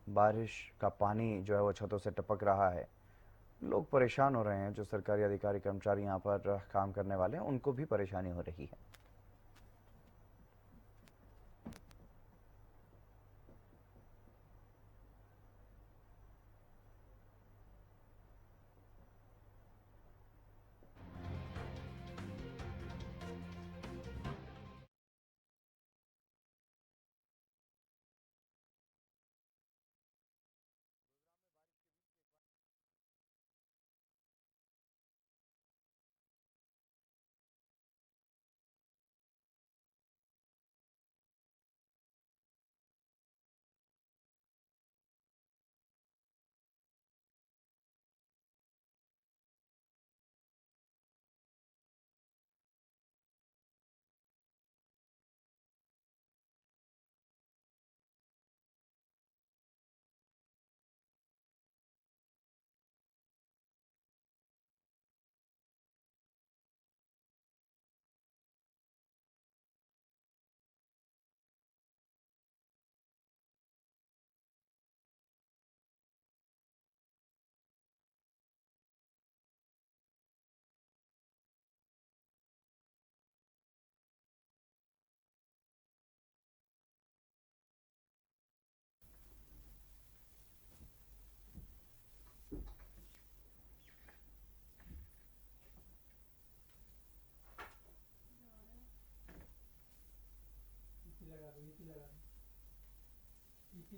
बारिश का पानी जो है वो छतों से टपक रहा है। लोग परेशान हो रहे हैं, जो सरकारी अधिकारी कर्मचारी यहाँ पर काम करने वाले हैं उनको भी परेशानी हो रही है।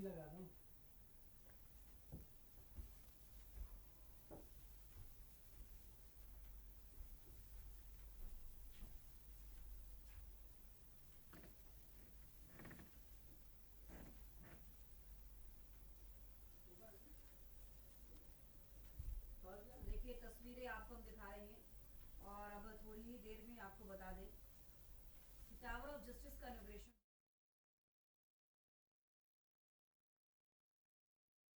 लगा दूं। देखिए तस्वीरें आपको हम दिखा रहे हैं और अब थोड़ी ही देर में आपको बता दें कि टावर ऑफ जस्टिस का इनॉग्रेशन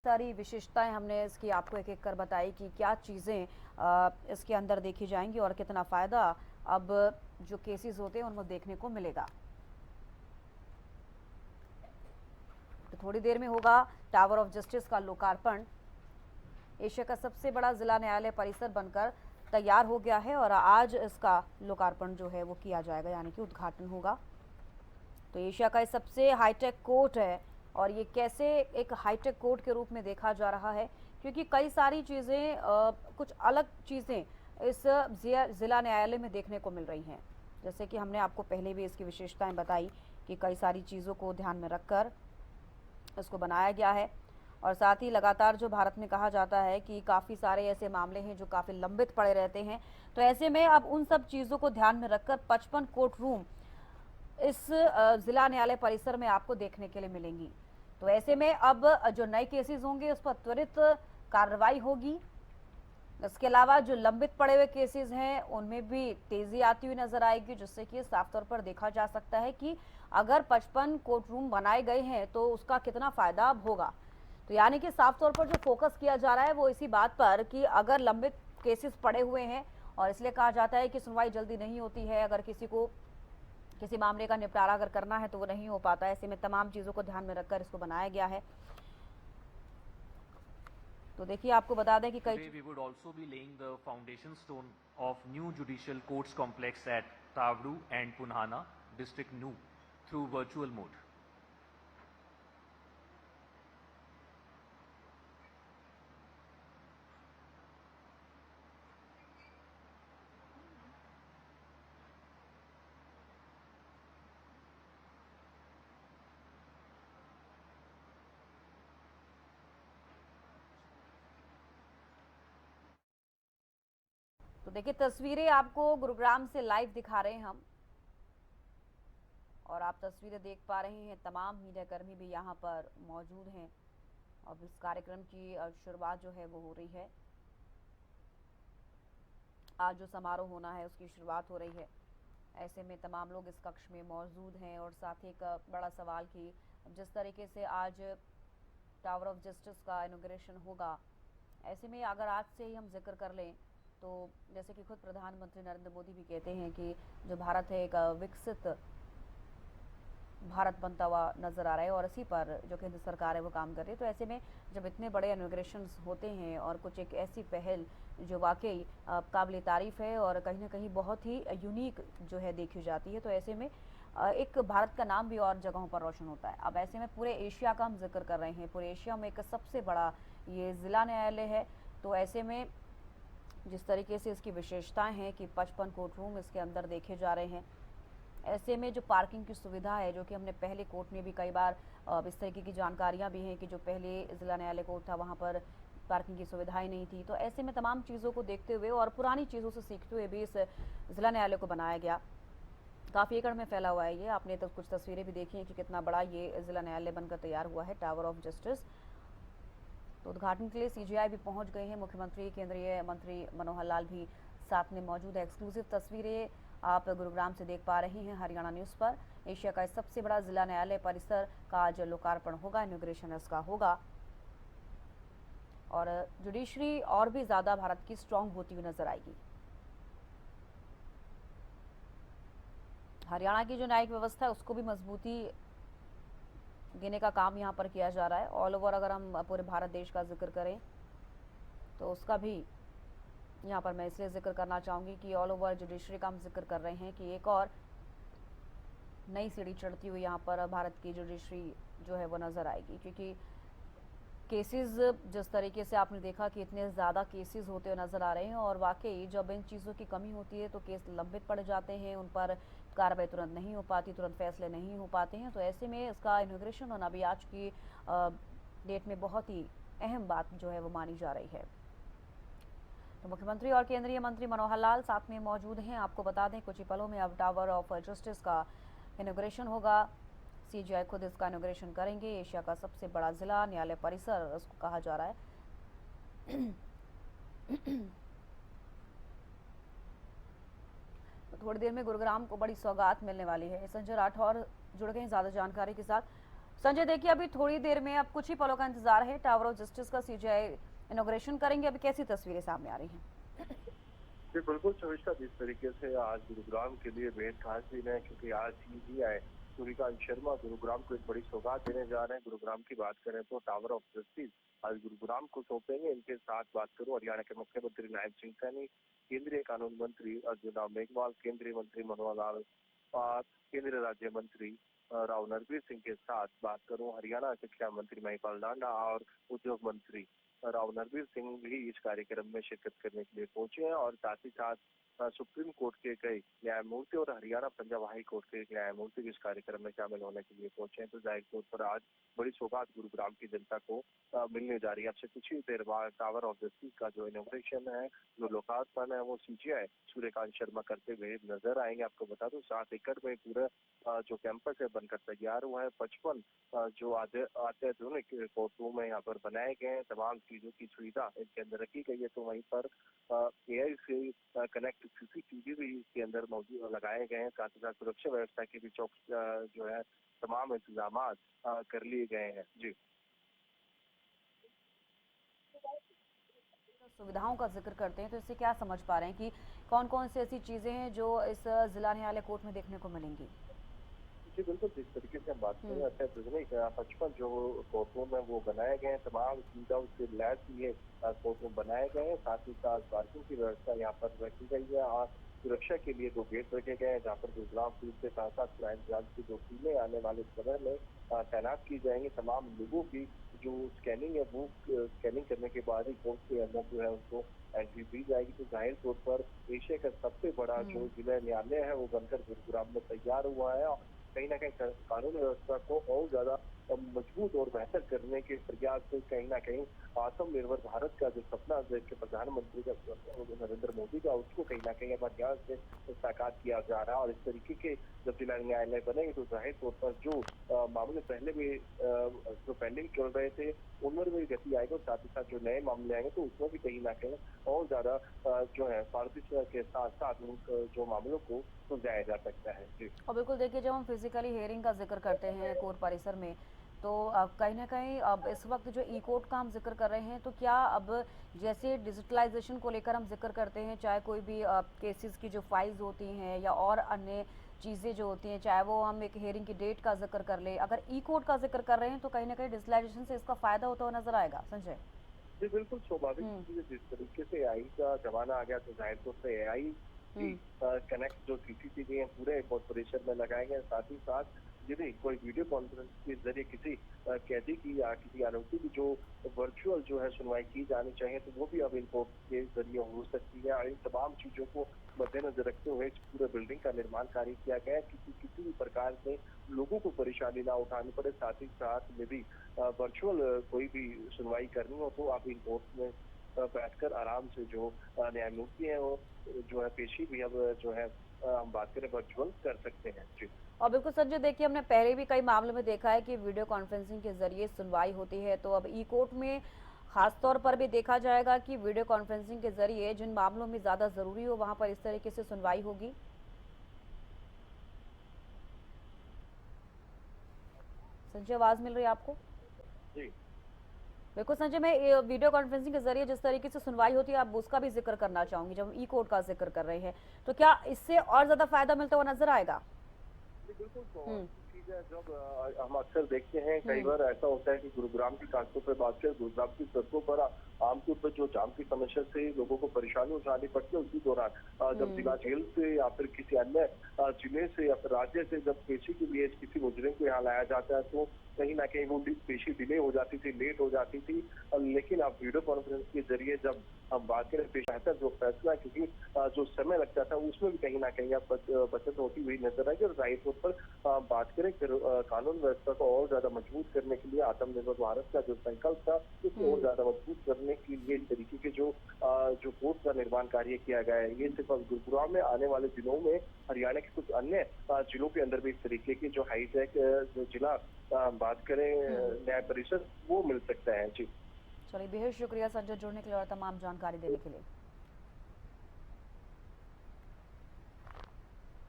सारी विशेषताएं हमने इसकी आपको एक एक कर बताई कि क्या चीज़ें इसके अंदर देखी जाएंगी और कितना फ़ायदा अब जो केसेस होते हैं उनको देखने को मिलेगा। तो थोड़ी देर में होगा टावर ऑफ जस्टिस का लोकार्पण। एशिया का सबसे बड़ा जिला न्यायालय परिसर बनकर तैयार हो गया है और आज इसका लोकार्पण जो है वो किया जाएगा, यानी कि उद्घाटन होगा। तो एशिया का सबसे हाईटेक कोर्ट है और ये कैसे एक हाईटेक कोर्ट के रूप में देखा जा रहा है, क्योंकि कई सारी चीज़ें कुछ अलग चीज़ें इस ज़िला न्यायालय में देखने को मिल रही हैं। जैसे कि हमने आपको पहले भी इसकी विशेषताएं बताई कि कई सारी चीज़ों को ध्यान में रखकर इसको बनाया गया है। और साथ ही लगातार जो भारत में कहा जाता है कि काफ़ी सारे ऐसे मामले हैं जो काफ़ी लंबित पड़े रहते हैं, तो ऐसे में अब उन सब चीज़ों को ध्यान में रखकर 55 कोर्ट रूम इस जिला न्यायालय परिसर में आपको देखने के लिए मिलेंगी। तो ऐसे में अब जो नए केसेस होंगे उस पर त्वरित कार्रवाई होगी। इसके अलावा जो लंबित पड़े हुए केसेस हैं उनमें भी तेजी आती हुई नजर आएगी, जिससे कि साफ तौर पर देखा जा सकता है कि अगर 55 कोर्ट रूम बनाए गए हैं तो उसका कितना फायदा अब होगा। तो यानी कि साफ तौर पर जो फोकस किया जा रहा है वो इसी बात पर कि अगर लंबित केसेस पड़े हुए हैं, और इसलिए कहा जाता है कि सुनवाई जल्दी नहीं होती है, अगर किसी को किसी मामले का निपटारा अगर करना है तो वो नहीं हो पाता है। ऐसे में तमाम चीज़ों को ध्यान में रखकर इसको बनाया गया है। तो देखिए आपको बता दें कि कई Today we would also be laying the foundation stone of new judicial courts complex at Tavru and Punhana, district Nu, through virtual mode. तो देखिए तस्वीरें आपको गुरुग्राम से लाइव दिखा रहे हैं हम, और आप तस्वीरें देख पा रहे हैं। तमाम मीडियाकर्मी भी यहाँ पर मौजूद हैं। अब इस कार्यक्रम की शुरुआत जो है वो हो रही है। आज जो समारोह होना है उसकी शुरुआत हो रही है। ऐसे में तमाम लोग इस कक्ष में मौजूद हैं और साथ ही एक बड़ा सवाल कि जिस तरीके से आज टावर ऑफ जस्टिस का इनॉग्रेशन होगा, ऐसे में अगर आज से ही हम जिक्र कर लें तो जैसे कि खुद प्रधानमंत्री नरेंद्र मोदी भी कहते हैं कि जो भारत है एक विकसित भारत बनता हुआ नज़र आ रहा है और इसी पर जो केंद्र सरकार है वो काम कर रही है। तो ऐसे में जब इतने बड़े इनॉग्रेशंस होते हैं और कुछ एक ऐसी पहल जो वाकई काबिल तारीफ़ है और कहीं ना कहीं बहुत ही यूनिक जो है देखी जाती है, तो ऐसे में एक भारत का नाम भी और जगहों पर रोशन होता है। अब ऐसे में पूरे एशिया का हम जिक्र कर रहे हैं, पूरे एशिया में एक सबसे बड़ा ये ज़िला न्यायालय है। तो ऐसे में जिस तरीके से इसकी विशेषताएं हैं कि 55 कोर्ट रूम इसके अंदर देखे जा रहे हैं, ऐसे में जो पार्किंग की सुविधा है, जो कि हमने पहले कोर्ट में भी कई बार इस तरीके की जानकारियां भी हैं कि जो पहले ज़िला न्यायालय कोर्ट था वहां पर पार्किंग की सुविधाएं नहीं थी। तो ऐसे में तमाम चीज़ों को देखते हुए और पुरानी चीज़ों से सीखते हुए भी इस ज़िला न्यायालय को बनाया गया। काफ़ी एकड़ में फैला हुआ है ये, आपने तो कुछ तस्वीरें भी देखी हैं कि कितना बड़ा ये ज़िला न्यायालय बनकर तैयार हुआ है, टावर ऑफ जस्टिस। तो उद्घाटन के लिए सीजीआई भी पहुंच गए हैं, मुख्यमंत्री केंद्रीय मंत्री मनोहर लाल भी साथ में मौजूद है। एक्सक्लूसिव तस्वीरें आप गुरुग्राम से देख पा रहे हैं हरियाणा न्यूज़ पर। एशिया का सबसे बड़ा जिला न्यायालय परिसर का आज लोकार्पण होगा, इनॉग्रेशन इसका होगा और जुडिशरी और भी ज़्यादा भारत की स्ट्रांग होती हुई नजर आएगी। हरियाणा की जो न्यायिक व्यवस्था है उसको भी मजबूती देने का काम यहाँ पर किया जा रहा है। ऑल ओवर अगर हम पूरे भारत देश का जिक्र करें तो उसका भी यहाँ पर मैं इसलिए जिक्र करना चाहूँगी कि ऑल ओवर जुडिशरी का हम जिक्र कर रहे हैं कि एक और नई सीढ़ी चढ़ती हुई यहाँ पर भारत की जुडिशरी जो है वो नज़र आएगी, क्योंकि केसेस जिस तरीके से आपने देखा कि इतने ज़्यादा केसेस होते हुए नज़र आ रहे हैं और वाकई जब इन चीज़ों की कमी होती है तो केस लंबित पड़ जाते हैं, उन पर कार्रवाई तुरंत नहीं हो पाती, तुरंत फैसले नहीं हो पाते हैं। तो ऐसे में इसका इनॉग्रेशन होना भी आज की डेट में बहुत ही अहम बात जो है वो मानी जा रही है। तो मुख्यमंत्री और केंद्रीय मंत्री मनोहर लाल साथ में मौजूद हैं। आपको बता दें कुछ ही पलों में अब टावर ऑफ जस्टिस का इनॉग्रेशन होगा। सीजीआई खुद इसका इनॉग्रेशन करेंगे। एशिया का सबसे बड़ा जिला न्यायालय परिसर उसको कहा जा रहा है। तो थोड़ी देर में गुरुग्राम को बड़ी सौगात मिलने वाली है। संजय राठौर जुड़ गए ज्यादा जानकारी के साथ। संजय, देखिए अभी थोड़ी देर में, अब कुछ ही पलों का इंतजार है, टावर ऑफ जस्टिस का सीजीआई इनॉग्रेशन करेंगे। अभी कैसी तस्वीरें सामने आ रही हैं? जी बिल्कुल शविष्ठा, जिस तरीके से आज गुरुग्राम के लिए बेहद खास दिन है, क्योंकि आज सीजीआई सूर्यकांत शर्मा गुरुग्राम को एक बड़ी सौगात देने जा रहे हैं। गुरुग्राम की बात करें तो टावर ऑफ जस्टिस आज गुरुग्राम को सौंपेंगे। इनके साथ बात करूं हरियाणा के मुख्यमंत्री नायब सिंह सैनी, केंद्रीय कानून मंत्री अर्जुन राम मेघवाल, केंद्रीय मंत्री मनोहर लाल और केंद्रीय राज्य मंत्री राव नरवीर सिंह के साथ बात करूं हरियाणा शिक्षा मंत्री महिपाल डांडा और उद्योग मंत्री राव नरवीर सिंह भी इस कार्यक्रम में शिरकत करने के लिए पहुंचे हैं और साथ ही साथ सुप्रीम कोर्ट के कई न्यायमूर्ति और हरियाणा पंजाब हाई कोर्ट के न्यायमूर्ति भी इस कार्यक्रम में शामिल होने के लिए पहुंचे हैं। तो जाहिर तौर पर आज बड़ी सौगात गुरुग्राम की जनता को मिलने जा रही है। आपसे कुछ ही देर बाद टावर ऑफ जस्टिस का जो इनॉग्रेशन है, जो लोकार्पण है, वो सीजीआई सूर्यकांत शर्मा करते हुए नजर आएंगे। आपको बता दूं 7 एकड़ में पूरा जो कैंपस है बनकर तैयार हुआ है। 55 जो अत्याधुनिक कोर्ट रूम है यहाँ पर बनाए गए हैं। तमाम चीजों की सुविधा इसके अंदर रखी गई है। तो वहीं पर एआई से कनेक्ट सीसीटीवी भी इसके अंदर मौजूद लगाए गए हैं। साथ ही साथ सुरक्षा व्यवस्था के भी चौक जो है तमाम इंतजाम कर लिए गए हैं। जी, सुविधाओं का जिक्र करते हैं तो इससे क्या समझ पा रहे हैं कि कौन कौन सी ऐसी चीजें हैं जो इस जिला न्यायालय कोर्ट में देखने को मिलेंगी? जी बिल्कुल, जिस तरीके से हम बात करें अत्याधुनिक 55 जो कोर्ट रूम है वो बनाए गए हैं। तमाम सुविधाओं से लैस ये कोर्ट रूम बनाए गए हैं। साथ ही साथ पार्किंग की व्यवस्था यहाँ पर रखी गई है और सुरक्षा के लिए 2 गेट रखे गए हैं, जहाँ पर गुरुग्राम पुलिस के साथ साथ क्राइम ब्रांच की 2 टीमें आने वाले समय में तैनात की जाएंगी। तमाम लोगों की जो स्कैनिंग है वो स्कैनिंग करने के बाद ही कोर्ट के अंदर जो है उनको एंट्री दी जाएगी। तो जाहिर तौर पर एशिया का सबसे बड़ा जो जिला न्यायालय है वो बनकर गुरुग्राम में तैयार हुआ है और कहीं ना कहीं कानून व्यवस्था को और ज्यादा मजबूत और बेहतर करने के प्रयास से कहीं ना कहीं आत्मनिर्भर भारत का जो सपना देश के प्रधानमंत्री का नरेंद्र मोदी का, उसको कहीं ना कहीं हमारे यहाँ से साकार किया जा रहा है। और इस तरीके के जब जिला न्यायालय बनेंगे तो जाहिर तौर पर जो मामले पहले भी जो पेंडिंग चल रहे थे उनमें भी गति आएगी और साथ ही साथ जो नए मामले आएंगे तो उसमें भी कहीं ना कहीं और ज्यादा जो है पारदर्शिता के साथ साथ जो मामलों को सुलझाया जा सकता है। जी, और बिल्कुल देखिए, जब हम फिजिकली हियरिंग का जिक्र करते हैं कोर्ट परिसर में तो कहीं ना कहीं अब इस वक्त जो ई कोर्ट का हम जिक्र कर रहे हैं, तो क्या अब जैसे डिजिटलाइजेशन को लेकर हम जिक्र करते हैं, चाहे कोई भी केसेस की जो फाइल्स होती हैं या और अन्य चीज़ें जो होती हैं, चाहे वो हम एक हेयरिंग की डेट का जिक्र कर ले, अगर ई कोर्ट का जिक्र कर रहे हैं तो कहीं ना कहीं डिजिटलाइजेशन से इसका फायदा होता हुआ नजर आएगा। संजय। जी बिल्कुल स्वाभाविक चीज़ है, जिस तरीके से एआई का जमाना आ गया तो जाहिर तौर पे एआई की कनेक्ट जो सीसीटीवी है पूरे कॉर्पोरेशन में लगाए गए, साथ ही साथ यदि कोई वीडियो कॉन्फ्रेंस के जरिए किसी कैदी की या किसी आरोपी की जो वर्चुअल जो है सुनवाई की जानी चाहिए तो वो भी अब इन कोर्ट के जरिए हो सकती है। और इन तमाम चीजों को मद्देनजर रखते हुए इस पूरे बिल्डिंग का निर्माण कार्य किया गया है, किसी भी प्रकार से लोगों को परेशानी ना उठानी पड़े। साथ ही साथ यदि वर्चुअल कोई भी सुनवाई करनी हो तो आप इन कोर्ट में बैठकर आराम से जो न्यायमूर्ति है वो जो है पेशी भी अब जो है हम बात करें वर्चुअल कर सकते हैं। जी और बिल्कुल संजय, देखिए हमने पहले भी कई मामलों में देखा है कि वीडियो कॉन्फ्रेंसिंग के जरिए सुनवाई होती है, तो अब ई कोर्ट में खास तौर पर भी देखा जाएगा कि वीडियो कॉन्फ्रेंसिंग के जरिए जिन मामलों में ज़्यादा ज़रूरी हो वहां पर इस तरीके से सुनवाई होगी। संजय, आवाज़ मिल रही है आपको? जी बिल्कुल संजय, मैं ये वीडियो कॉन्फ्रेंसिंग के जरिए जिस तरीके से सुनवाई होती है, आप उसका भी जिक्र करना चाहूंगी। जब हम ई कोर्ट का जिक्र कर रहे हैं तो क्या इससे और ज़्यादा फायदा मिलता हुआ नजर आएगा? जी बिल्कुल चीज है। जब हम अक्सर देखते हैं कई बार ऐसा होता है कि गुरुग्राम की खासतौर पर बात करें, गुरुग्राम की सड़कों पर आमतौर पर जो जाम की समस्या से लोगों को परेशानी उठानी पड़ती है, उसी दौरान जब जिला जेल से या फिर किसी अन्य जिले से या फिर राज्य से जब पेशी के लिए किसी मुजरिम को यहाँ लाया जाता है तो कहीं ना कहीं वो पेशी डिले हो जाती थी, लेट हो जाती थी। लेकिन अब वीडियो कॉन्फ्रेंस के जरिए जब हम बात करें बेहतर जो फैसला, क्योंकि जो समय लगता था उसमें भी कहीं ना कहीं अब बचत होती हुई नजर आई। और जाहिर तौर पर बात करें कानून व्यवस्था को और ज्यादा मजबूत करने के लिए आत्मनिर्भर भारत का जो संकल्प था उसको और ज्यादा मजबूत करने के लिए इस तरीके के जो कोर्ट का निर्माण कार्य किया गया है। ये सिर्फ गुरुग्राम में, आने वाले दिनों में हरियाणा के कुछ अन्य जिलों के अंदर भी इस तरीके की जो हाईटेक जो जिला बात करें न्याय परिषद वो मिल सकता है। जी चलिए, बेहद शुक्रिया संजय जुड़ने के लिए और तमाम जानकारी देने के लिए।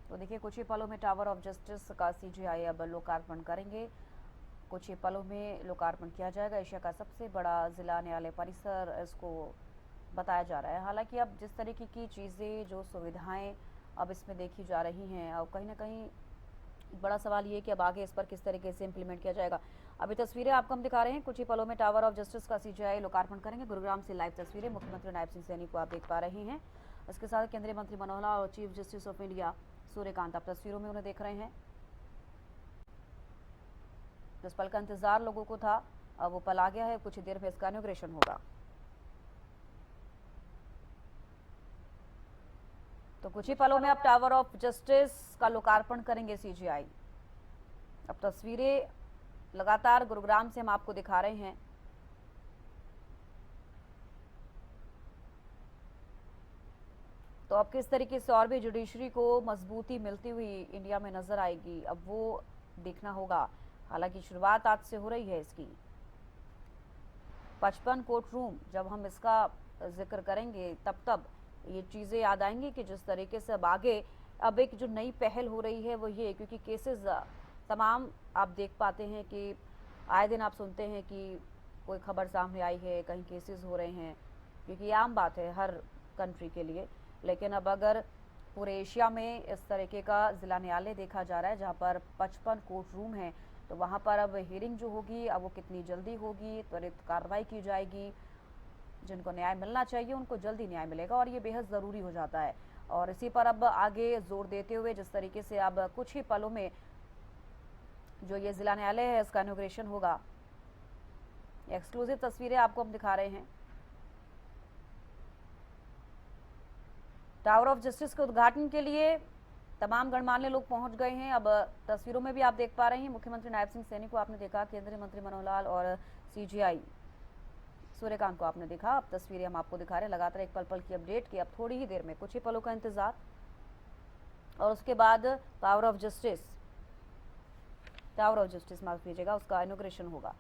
तो देखिए, कुछ ही पलों में टावर ऑफ जस्टिस का सीजीआई अब लोकार्पण करेंगे। कुछ ही पलों में लोकार्पण किया जाएगा। एशिया का सबसे बड़ा जिला न्यायालय परिसर इसको बताया जा रहा है। हालांकि अब जिस तरीके की चीज़ें, जो सुविधाएं अब इसमें देखी जा रही हैं, और कहीं ना कहीं बड़ा सवाल ये कि अब आगे इस पर किस तरीके से इम्प्लीमेंट किया जाएगा। अभी तस्वीरें आपको हम दिखा रहे हैं। कुछ ही पलों में टावर ऑफ जस्टिस का सीजीआई लोकार्पण करेंगे। गुरुग्राम से लाइव तस्वीरें मुख्यमंत्री नायब सिंह सैनी को आप देख पा रहे हैं। इसके साथ केंद्रीय मंत्री मनोहर लाल और chief justice of India Suryakant, आप तस्वीरों में उन्हें देख रहे हैं। जिस पल का इंतजार लोगों को था, अब वो पल आ गया है। कुछ ही देर में इसका इनॉग्रेशन होगा। तो कुछ ही पलों में अब टावर ऑफ जस्टिस का लोकार्पण करेंगे सीजीआई। अब तस्वीरें लगातार गुरुग्राम से हम आपको दिखा रहे हैं। तो अब किस तरीके से और भी जुडिशरी को मजबूती मिलती हुई इंडिया में नजर आएगी, अब वो देखना होगा। हालांकि शुरुआत आज से हो रही है इसकी। 55 कोर्ट रूम, जब हम इसका जिक्र करेंगे तब ये चीज़ें याद आएंगी कि जिस तरीके से अब आगे अब एक जो नई पहल हो रही है वो ये, क्योंकि केसेस तमाम आप देख पाते हैं कि आए दिन आप सुनते हैं कि कोई खबर सामने आई है, कहीं केसेस हो रहे हैं, क्योंकि ये आम बात है हर कंट्री के लिए। लेकिन अब अगर पूरे एशिया में इस तरीके का ज़िला न्यायालय देखा जा रहा है जहाँ पर 55 कोर्ट रूम हैं, तो वहाँ पर अब हियरिंग जो होगी अब वो कितनी जल्दी होगी, त्वरित कार्रवाई की जाएगी। जिनको न्याय मिलना चाहिए उनको जल्दी न्याय मिलेगा और ये बेहद ज़रूरी हो जाता है। और इसी पर अब आगे जोर देते हुए जिस तरीके से अब कुछ ही पलों में जो ये ज़िला न्यायालय है इसका इनॉग्रेशन होगा। एक्सक्लूसिव तस्वीरें आपको हम दिखा रहे हैं। टावर ऑफ जस्टिस के उद्घाटन के लिए तमाम गणमान्य लोग पहुंच गए हैं। अब तस्वीरों में भी आप देख पा रहे हैं मुख्यमंत्री नायब सिंह सैनी को आपने देखा, केंद्रीय मंत्री मनोहर लाल और सीजीआई सूर्यकांत को आपने देखा। अब तस्वीरें हम आपको दिखा रहे हैं, लगातार एक पल पल की अपडेट की। अब थोड़ी ही देर में कुछ ही पलों का इंतजार और उसके बाद टावर ऑफ जस्टिस माफ कीजिएगा, उसका इनॉग्रेशन होगा।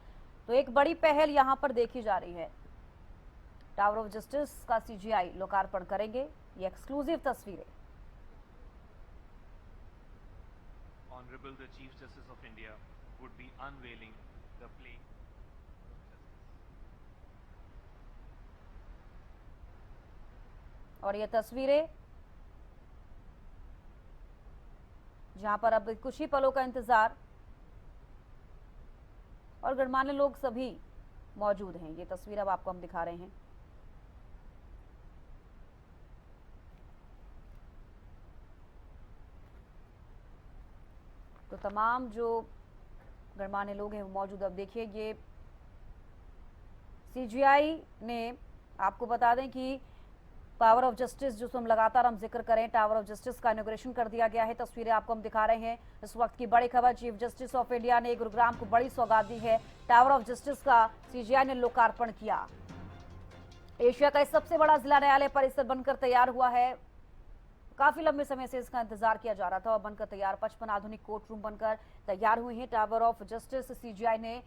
तो एक बड़ी पहल यहाँ पर देखी जा रही है। टावर ऑफ जस्टिस का सीजीआई लोकार्पण करेंगे। ये एक्सक्लूसिव तस्वीरें। Honorable the Chief Justice of India would be unveiling the plaque. और ये तस्वीरें जहां पर अब कुछ ही पलों का इंतजार और गणमान्य लोग सभी मौजूद हैं। ये तस्वीर अब आपको हम दिखा रहे हैं। तो तमाम जो गणमान्य लोग हैं वो मौजूद। अब देखिए ये सीजीआई ने, आपको बता दें कि पावर ऑफ जस्टिस जिसको हम लगातार जिक्र करें, टावर ऑफ जस्टिस का इनॉग्रेशन कर दिया गया है। तस्वीरें आपको हम दिखा रहे हैं। इस वक्त की बड़ी खबर, चीफ जस्टिस ऑफ इंडिया ने गुरुग्राम को बड़ी सौगात दी है। टावर ऑफ जस्टिस का सीजीआई ने लोकार्पण किया। एशिया का सबसे बड़ा जिला न्यायालय परिसर बनकर तैयार हुआ है। काफी लंबे समय से इसका इंतजार किया जा रहा था और बनकर तैयार 55 आधुनिक कोर्ट रूम बनकर तैयार हुए हैं। टावर ऑफ जस्टिस सीजीआई ने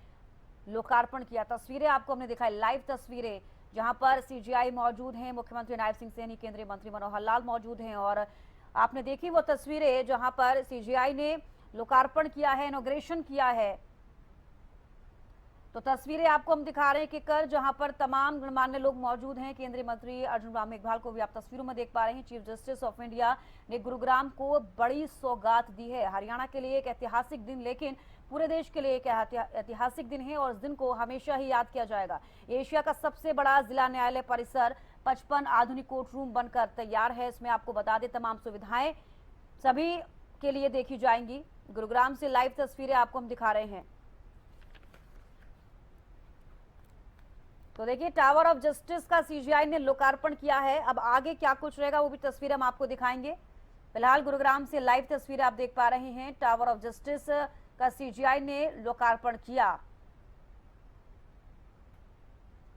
लोकार्पण किया। तस्वीरें आपको हमने दिखाई, लाइव तस्वीरें, जहां पर सीजीआई मौजूद हैं, मुख्यमंत्री नायब सिंह सैनी, केंद्रीय मंत्री मनोहर लाल मौजूद हैं और आपने देखी वो तस्वीरें जहां पर सीजीआई ने लोकार्पण किया है, इनॉग्रेशन किया है। तो तस्वीरें आपको हम दिखा रहे हैं कि कर जहां पर तमाम गणमान्य लोग मौजूद हैं। केंद्रीय मंत्री अर्जुन राम मेघवाल को भी आप तस्वीरों में देख पा रहे हैं। चीफ जस्टिस ऑफ इंडिया ने गुरुग्राम को बड़ी सौगात दी है। हरियाणा के लिए एक ऐतिहासिक दिन, लेकिन पूरे देश के लिए एक ऐतिहासिक दिन है और इस दिन को हमेशा ही याद किया जाएगा। एशिया का सबसे बड़ा जिला न्यायालय परिसर 55 आधुनिक कोर्ट रूम बनकर तैयार है। इसमें आपको बता दें तमाम सुविधाएं सभी के लिए देखी जाएंगी। गुरुग्राम से लाइव तस्वीरें आपको हम दिखा रहे हैं। तो देखिए टावर ऑफ जस्टिस का सीजीआई ने लोकार्पण किया है। अब आगे क्या कुछ रहेगा वो भी तस्वीर हम आपको दिखाएंगे। फिलहाल गुरुग्राम से लाइव तस्वीरें आप देख पा रहे हैं। टावर ऑफ जस्टिस का सीजीआई ने लोकार्पण किया।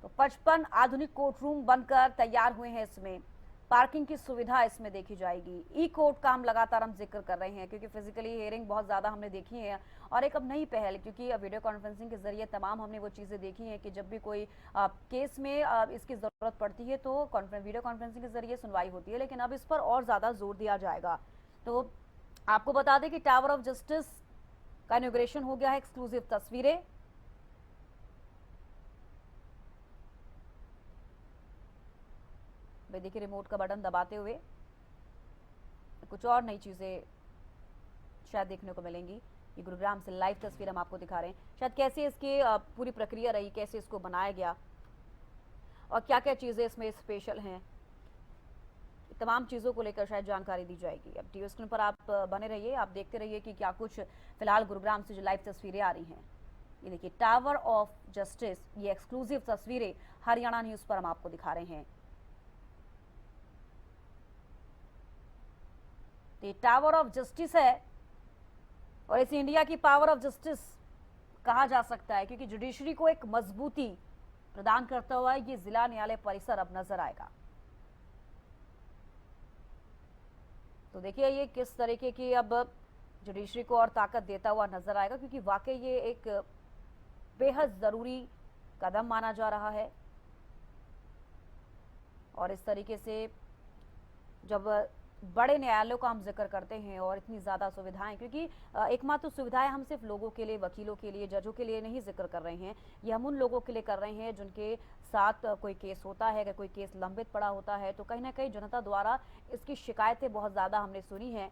तो 55 आधुनिक कोर्ट रूम बनकर तैयार हुए हैं। इसमें पार्किंग की सुविधा इसमें देखी जाएगी। ई कोर्ट का हम लगातार जिक्र कर रहे हैं क्योंकि फिजिकली हियरिंग बहुत ज्यादा हमने देखी है और एक अब नई पहल, क्योंकि वीडियो कॉन्फ्रेंसिंग के जरिए तमाम हमने वो चीजें देखी हैं कि जब भी कोई केस में इसकी जरूरत पड़ती है तो वीडियो कॉन्फ्रेंसिंग के जरिए सुनवाई होती है, लेकिन अब इस पर और ज्यादा जोर दिया जाएगा। तो आपको बता दें कि टावर ऑफ जस्टिस का इनॉग्रेशन हो गया है। एक्सक्लूसिव तस्वीरें देखिए, रिमोट का बटन दबाते हुए कुछ और नई चीजें शायद देखने को मिलेंगी। ये गुरुग्राम से लाइव तस्वीर हम आपको दिखा रहे हैं। शायद कैसे इसकी पूरी प्रक्रिया रही, कैसे इसको बनाया गया और क्या क्या चीजें इसमें स्पेशल हैं, तमाम चीजों को लेकर शायद जानकारी दी जाएगी। अब टीवी स्क्रीन पर आप बने रहिए, आप देखते रहिए कि क्या कुछ फिलहाल गुरुग्राम से जो लाइव तस्वीरें आ रही हैं। ये देखिए टावर ऑफ जस्टिस, ये एक्सक्लूसिव तस्वीरें हरियाणा न्यूज पर हम आपको दिखा रहे हैं। ये टावर ऑफ जस्टिस है और इसे इंडिया की पावर ऑफ जस्टिस कहा जा सकता है क्योंकि जुडिशरी को एक मजबूती प्रदान करता हुआ ये जिला न्यायालय परिसर अब नजर आएगा। तो देखिए ये किस तरीके की अब जुडिशरी को और ताकत देता हुआ नजर आएगा क्योंकि वाकई ये एक बेहद जरूरी कदम माना जा रहा है। और इस तरीके से जब बड़े न्यायालयों का हम जिक्र करते हैं और इतनी ज़्यादा सुविधाएं, क्योंकि एकमात्र सुविधाएं हम सिर्फ लोगों के लिए, वकीलों के लिए, जजों के लिए नहीं जिक्र कर रहे हैं, ये हम उन लोगों के लिए कर रहे हैं जिनके साथ कोई केस होता है, अगर कोई केस लंबित पड़ा होता है तो कहीं ना कहीं जनता द्वारा इसकी शिकायतें बहुत ज़्यादा हमने सुनी हैं।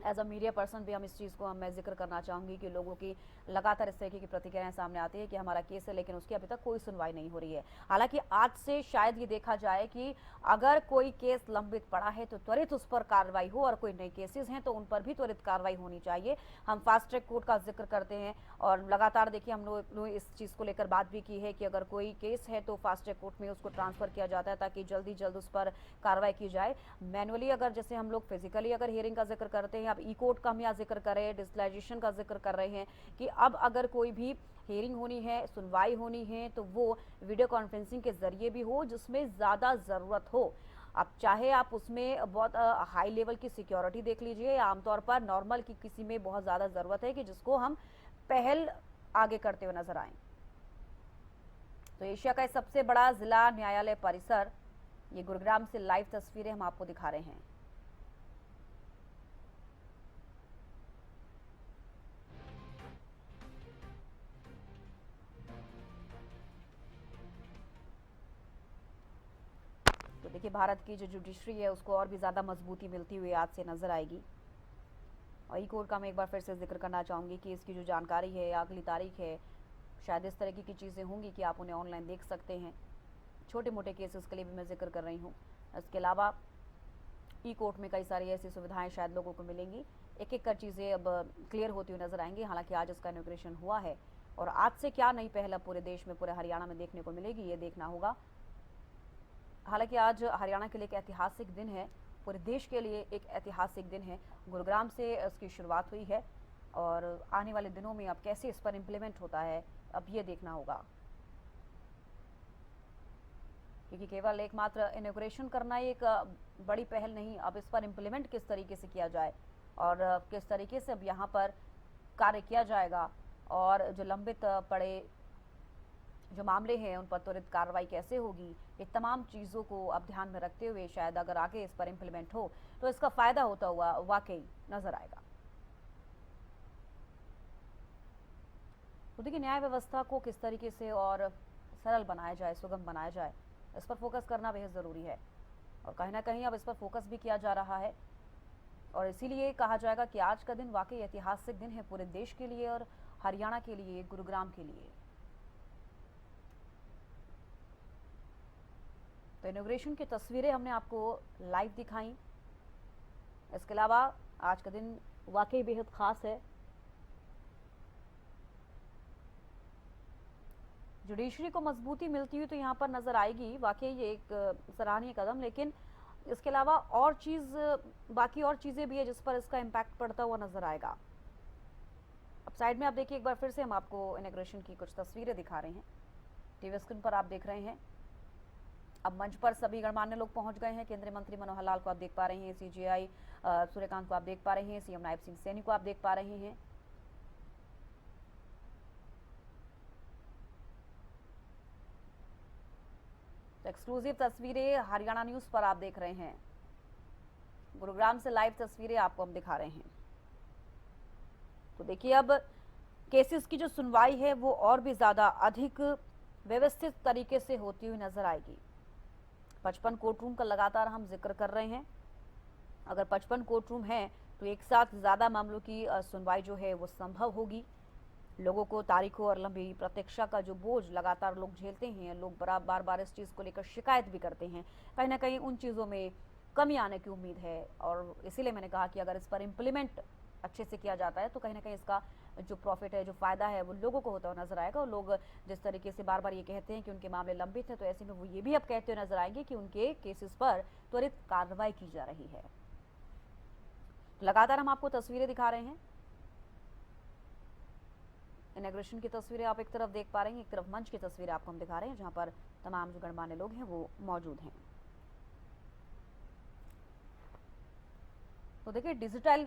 एज अ मीडिया पर्सन भी हम इस चीज़ को मैं जिक्र करना चाहूँगी कि लोगों की लगातार इस तरीके की प्रतिक्रियाएं सामने आती है कि हमारा केस है लेकिन उसकी अभी तक कोई सुनवाई नहीं हो रही है। हालांकि आज से शायद ये देखा जाए कि अगर कोई केस लंबित पड़ा है तो त्वरित उस पर कार्रवाई हो और कोई नए केसेस हैं तो उन पर भी त्वरित कार्रवाई होनी चाहिए। हम फास्ट ट्रैक कोर्ट का जिक्र करते हैं और लगातार देखिए हम लोग इस चीज़ को लेकर बात भी की है कि अगर कोई केस है तो फास्ट ट्रैक कोर्ट में उसको ट्रांसफर किया जाता है ताकि जल्दी जल्द उस पर कार्रवाई की जाए। मैनुअली अगर जैसे हम लोग फिजिकली अगर हियरिंग का जिक्र करते हैं, अब ई कोर्ट का हम यहाँ जिक्र कर रहे हैं, डिजिटलाइजेशन का जिक्र कर रहे हैं कि अब अगर कोई भी हियरिंग होनी है, सुनवाई होनी है तो वो वीडियो कॉन्फ्रेंसिंग के जरिए भी हो जिसमें ज़्यादा ज़रूरत हो। अब चाहे आप उसमें बहुत हाई लेवल की सिक्योरिटी देख लीजिए या आमतौर पर नॉर्मल की किसी में बहुत ज़्यादा ज़रूरत है कि जिसको हम पहल आगे करते हुए नजर आए। तो एशिया का सबसे बड़ा जिला न्यायालय परिसर, ये गुरुग्राम से लाइव तस्वीरें हम आपको दिखा रहे हैं। तो देखिए भारत की जो जुडिशरी है उसको और भी ज़्यादा मजबूती मिलती हुई आज से नजर आएगी। और ई कोर्ट का मैं एक बार फिर से जिक्र करना चाहूँगी कि इसकी जो जानकारी है, अगली तारीख है, शायद इस तरह की चीज़ें होंगी कि आप उन्हें ऑनलाइन देख सकते हैं। छोटे मोटे केसेस के लिए भी मैं जिक्र कर रही हूँ। इसके अलावा ई कोर्ट में कई सारी ऐसी सुविधाएं शायद लोगों को मिलेंगी। एक एक कर चीज़ें अब क्लियर होती हुई नजर आएंगी। हालांकि आज इसका इनॉग्रेशन हुआ है और आज से क्या नई पहल अब पूरे देश में, पूरे हरियाणा में देखने को मिलेगी, ये देखना होगा। हालांकि आज हरियाणा के लिए एक ऐतिहासिक दिन है, पूरे देश के लिए एक ऐतिहासिक दिन है। गुरुग्राम से इसकी शुरुआत हुई है और आने वाले दिनों में अब कैसे इस पर इम्प्लीमेंट होता है, अब ये देखना होगा। क्योंकि केवल एकमात्र इनॉग्रेशन करना ही एक बड़ी पहल नहीं, अब इस पर इम्प्लीमेंट किस तरीके से किया जाए और किस तरीके से अब यहाँ पर कार्य किया जाएगा और जो लंबित पड़े जो मामले हैं उन पर त्वरित कार्रवाई कैसे होगी, ये तमाम चीज़ों को अब ध्यान में रखते हुए शायद अगर आगे इस पर इम्प्लीमेंट हो तो इसका फ़ायदा होता हुआ वाकई नज़र आएगा। तो देखिए, न्याय व्यवस्था को किस तरीके से और सरल बनाया जाए, सुगम बनाया जाए, इस पर फोकस करना बेहद ज़रूरी है और कहीं ना कहीं अब इस पर फोकस भी किया जा रहा है और इसीलिए कहा जाएगा कि आज का दिन वाकई ऐतिहासिक दिन है पूरे देश के लिए और हरियाणा के लिए, गुरुग्राम के लिए। तो इनॉग्रेशन की तस्वीरें हमने आपको लाइव दिखाई। इसके अलावा आज का दिन वाकई बेहद खास है। जुडिशरी को मजबूती मिलती हुई तो यहाँ पर नजर आएगी, वाकई ये एक सराहनीय कदम। लेकिन इसके अलावा और बाकी और चीजें भी है जिस पर इसका इम्पैक्ट पड़ता हुआ नजर आएगा। अब साइड में आप देखिए, एक बार फिर से हम आपको इनॉग्रेशन की कुछ तस्वीरें दिखा रहे हैं। टीवी स्क्रीन पर आप देख रहे हैं। अब मंच पर सभी गणमान्य लोग पहुंच गए हैं। केंद्रीय मंत्री मनोहर लाल को आप देख पा रहे हैं, सीजीआई सूर्यकांत को आप देख पा रहे हैं, सीएम नायब सिंह सैनी को आप देख पा रहे हैं। एक्सक्लूसिव तस्वीरें हरियाणा न्यूज पर आप देख रहे हैं। गुरुग्राम से लाइव तस्वीरें आपको हम दिखा रहे हैं। तो देखिए, अब केसेस की जो सुनवाई है वो और भी ज्यादा अधिक व्यवस्थित तरीके से होती हुई नजर आएगी। 55 कोर्ट रूम का लगातार हम जिक्र कर रहे हैं। अगर 55 कोर्ट रूम है तो एक साथ ज्यादा मामलों की सुनवाई जो है वो संभव होगी। लोगों को तारीखों और लंबी प्रतीक्षा का जो बोझ लगातार लोग झेलते हैं, लोग बार बार इस चीज़ को लेकर शिकायत भी करते हैं, कहीं ना कहीं उन चीज़ों में कमी आने की उम्मीद है। और इसीलिए मैंने कहा कि अगर इस पर इम्प्लीमेंट अच्छे से किया जाता है तो कहीं ना कहीं इसका जो प्रॉफिट है, जो फ़ायदा है, वो लोगों को होता हुआ नजर आएगा। और लोग जिस तरीके से बार बार ये कहते हैं कि उनके मामले लंबित हैं, तो ऐसे में वो ये भी अब कहते हुए नजर आएंगे कि उनके केसेस पर त्वरित कार्रवाई की जा रही है। लगातार हम आपको तस्वीरें दिखा रहे हैं। इनॉग्रेशन की तस्वीरें आप एक तरफ देख पा रहे हैं, एक तरफ मंच की तस्वीरें आपको हम दिखा रहे हैं जहां पर तमाम जो गणमान्य लोग हैं वो मौजूद हैं। तो देखिए, डिजिटल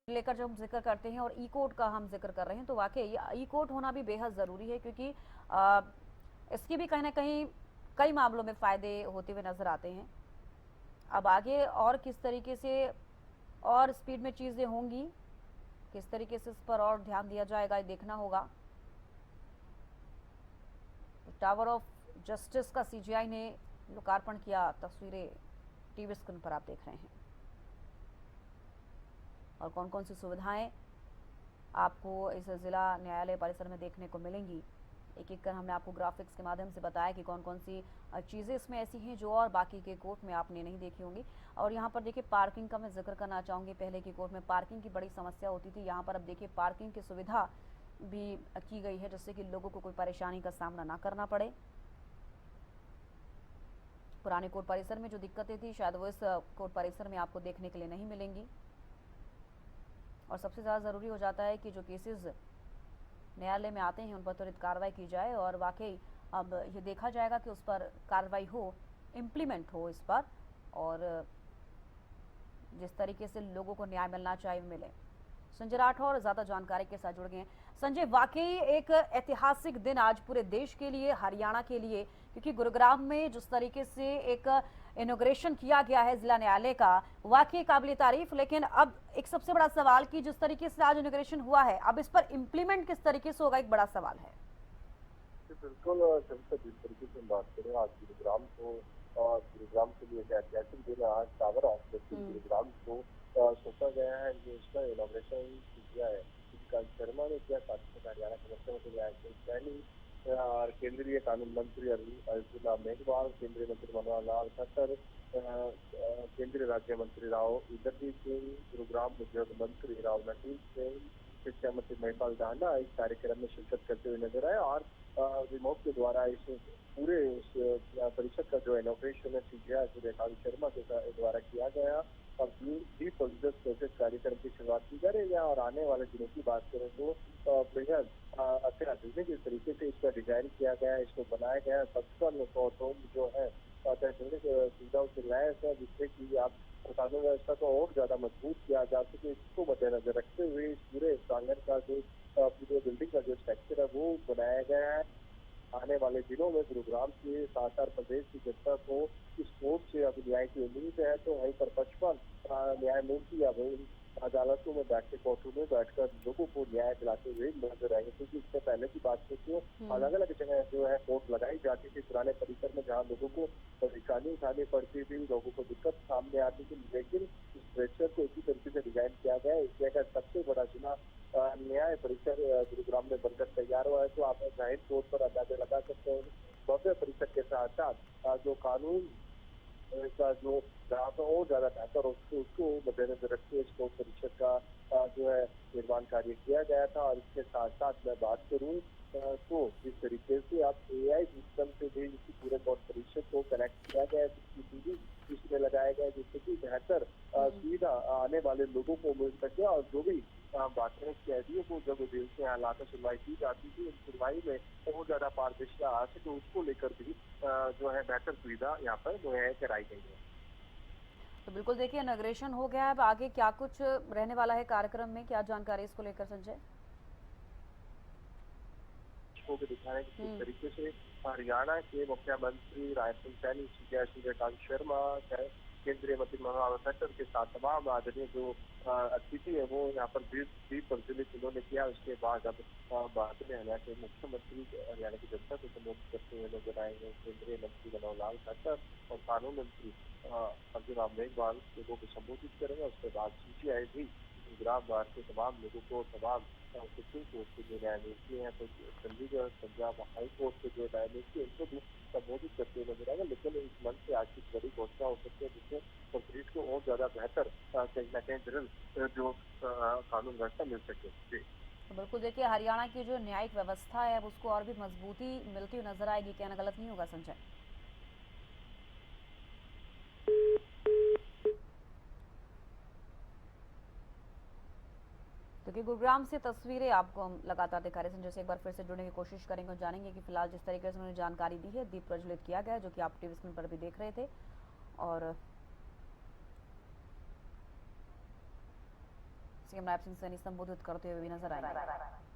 लेकर जब हम जिक्र करते हैं और ई कोर्ट का हम जिक्र कर रहे हैं तो वाकई ई कोर्ट होना भी बेहद ज़रूरी है, क्योंकि इसकी भी कहीं ना कहीं कई मामलों में फ़ायदे होते हुए नज़र आते हैं। अब आगे और किस तरीके से और स्पीड में चीज़ें होंगी, किस तरीके से इस पर और ध्यान दिया जाएगा, ये देखना होगा। टावर ऑफ जस्टिस का सीजीआई ने लोकार्पण किया, तस्वीरें टीवी स्क्रीन पर आप देख रहे हैं। और कौन कौन सी सुविधाएं आपको इस जिला न्यायालय परिसर में देखने को मिलेंगी, एक एक कर हमने आपको ग्राफिक्स के माध्यम से बताया कि कौन कौन सी चीज़ें इसमें ऐसी हैं जो और बाकी के कोर्ट में आपने नहीं देखी होंगी। और यहाँ पर देखिए, पार्किंग का मैं जिक्र करना चाहूँगी। पहले की कोर्ट में पार्किंग की बड़ी समस्या होती थी, यहाँ पर अब देखिए पार्किंग की सुविधा भी की गई है जिससे कि लोगों को कोई परेशानी का सामना ना करना पड़े। पुराने कोर्ट परिसर में जो दिक्कतें थी शायद वो इस कोर्ट परिसर में आपको देखने के लिए नहीं मिलेंगी। और सबसे ज़्यादा ज़रूरी हो जाता है कि जो केसेस न्यायालय में आते हैं उन पर त्वरित कार्रवाई की जाए और वाकई अब ये देखा जाएगा कि उस पर कार्रवाई हो, इम्प्लीमेंट हो इस पर, और जिस तरीके से लोगों को न्याय मिलना चाहिए मिले। संजय राठौर ज़्यादा जानकारी के साथ जुड़ गए हैं। संजय, वाकई एक ऐतिहासिक दिन आज पूरे देश के लिए, हरियाणा के लिए, क्योंकि गुरुग्राम में जिस तरीके से एक इनॉग्रेशन किया गया है जिला न्यायालय का, वाकई काबिल तारीफ। लेकिन अब एक सबसे बड़ा सवाल कि जिस तरीके से आज इनॉग्रेशन हुआ है, अब इस पर इम्प्लीमेंट किस तरीके से होगा, एक बड़ा सवाल है। जी, बिल्कुल जब जिस तरीके से हम बात करें आज गुरुग्राम को और गुरुग्राम के लिए एक ऐतिहासिक दिन है आज टावर ऑफ जस्टिस गुरुग्राम को सोचा गया है जो इसका इनॉग्रेशन किया है विकास शर्मा ने किया, साथ ही हरियाणा के मुख्यमंत्री राजेश सैनी और केंद्रीय कानून मंत्री अर्जुन मेघवाल, केंद्रीय मंत्री मनोहर लाल खट्टर, केंद्रीय राज्य मंत्री राव इंद्रजीत सिंह, गुरुग्राम उद्योग मंत्री राव नसीम सिंह, शिक्षा मंत्री महिपाल दांडा इस कार्यक्रम में शिरकत करते हुए नजर आए और रिमोट के द्वारा इस पूरे परिषद का जो इनोग्रेशन है सीजीआई सूर्यकांत शर्मा के द्वारा किया गया और दीप प्रज्वलित प्रोजेक्ट कार्यक्रम की शुरुआत की जा रही है और आने वाले दिनों की बात करें तो बेहद अत्याधुनिक इस तरीके से इसका डिजाइन किया गया है, इसको बनाया गया है। 55 कोर्टरूम जो है अत्याधुनिक सुविधाओं से लैस है जिससे कि आप कानून व्यवस्था को और ज्यादा मजबूत किया जा सके, इसको मद्देनजर रखते हुए इस पूरे प्रांगण का जो पूरे बिल्डिंग का जो स्ट्रक्चर है वो बनाया गया है। आने वाले दिनों में गुरुग्राम के साथ प्रदेश की जनता को इस कोर्ट से अब न्याय की उम्मीद है, तो वहीं पर 55 न्यायमूर्ति अब अदालतों में बैठ के कोर्टों में बैठकर लोगों को न्याय दिलाते हुए नजर आएंगे, क्योंकि इससे पहले की बात तो अलग अलग जगह जो है कोर्ट लगाई जाती थी पुराने परिसर में जहाँ लोगों को परेशानी उठानी पड़ती थी, लोगों को दिक्कत सामने आती थी, लेकिन इस स्ट्रक्चर को इसी तरीके से डिजाइन किया गया है। एशिया का सबसे बड़ा जिला न्याय परिसर गुरुग्राम में बनकर तैयार हुआ है, तो आप जाहिर तौर पर अंदाजा लगा सकते हैं भव्य परिसर के साथ साथ जो कानून का जो जहाँ पर और ज्यादा बेहतर उसको मद्देनजर रखते हुए इसको परिषद का जो है निर्माण कार्य किया गया था। और इसके साथ साथ मैं बात करूँ तो जिस तरीके से आप AI सिस्टम से भी इसी पूरे कोर्ट परिषद को कनेक्ट किया गया है, CCTV इसमें लगाया गया है जिससे कि बेहतर सुविधा आने वाले लोगों को मिल सके और जो भी बातें कैदियों को जब जेल से यहाँ लाकर सुनवाई की जाती थी उस सुनवाई में और ज्यादा पारदर्शिता आ सके उसको लेकर भी जो है बेहतर सुविधा यहाँ पर मुहैया कराई गई है। तो बिल्कुल देखिए इनॉग्रेशन हो गया है, अब आगे क्या कुछ रहने वाला है कार्यक्रम में, क्या जानकारी इसको लेकर संजय? को दिखाने की किस तरीके से हरियाणा के मुख्यमंत्री राजेश सैनी, सीजीआई सूर्यकांत शर्मा, केंद्रीय मंत्री मनोहर खट्टर के साथ तमाम आदरणीय जो अतिथि है वो यहाँ पर दीप प्रज्वलित उन्होंने किया। उसके बाद अब बाद में हरियाणा के मुख्यमंत्री हरियाणा की जनता को संबोधित करते हुए नजर आएंगे। केंद्रीय मंत्री मनोहर लाल खट्टर और कानून मंत्री अर्जुन मेघवाल लोगों को संबोधित करेंगे। उसके बाद सीजीआई भी गुरुग्राम बार के तमाम लोगों को तमाम सुप्रीम कोर्ट के जो न्यायमूर्ति हैं तो चंडीगढ़ पंजाब हाई कोर्ट के जो न्यायमूर्ति उनको भी संबोधित करते हुए नजर आएगा। लेकिन इस मंच से आज की बड़ी घोषणा हो सकती है जिससे कंप्लीट को और ज्यादा बेहतर कहीं ना कहीं जनरल जो कानून व्यवस्था मिल सके। तो बिल्कुल देखिए हरियाणा की जो न्यायिक व्यवस्था है अब उसको और भी मजबूती मिलती हुई नजर आएगी, कहना गलत नहीं होगा संजय। क्योंकि गुरुग्राम से तस्वीरें आपको हम लगातार दिखा रहे हैं, संजय से एक बार फिर से जुड़ने की कोशिश करेंगे और जानेंगे कि फिलहाल जिस तरीके से उन्होंने जानकारी दी है दीप प्रज्वलित किया गया है, जो कि आप टीवी स्क्रीन पर भी देख रहे थे और सीएम रायप सिंह सैनी संबोधित करते हुए भी नजर आएंगे।